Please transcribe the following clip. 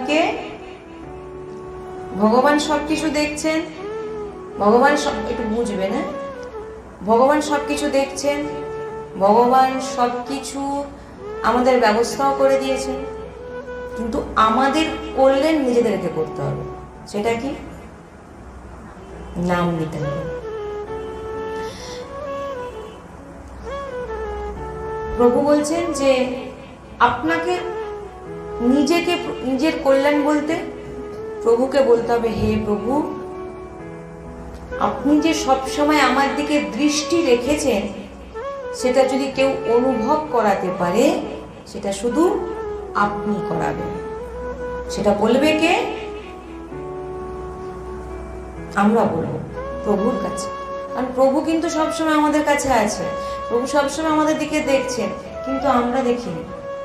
কে? ভগবান সবকিছু দেখছেন, ভগবান সব, একটু বুঝবে না, ভগবান সবকিছু দেখছেন, ভগবান সবকিছু আমাদের ব্যবস্থাও করে দিয়েছেন, কিন্তু আমাদের করলেন নিজেদেরকে করতে হবে। সেটা কি? নাম নিতে হবে। প্রভু বলছেন যে আপনাকে নিজেকে, নিজের কল্যাণ বলতে প্রভুকে বলতে হবে, হে প্রভু, আপনি যে সবসময় আমার দিকে দৃষ্টি রেখেছেন, সেটা যদি কেউ অনুভব করাতে পারে, সেটা শুধু আপনি করাবেন। সেটা বলবে কে? আমরা বলবো প্রভুর কাছে। কারণ প্রভু কিন্তু সবসময় আমাদের কাছে আছে, প্রভু সবসময় আমাদের দিকে দেখছেন, কিন্তু আমরা দেখিনি।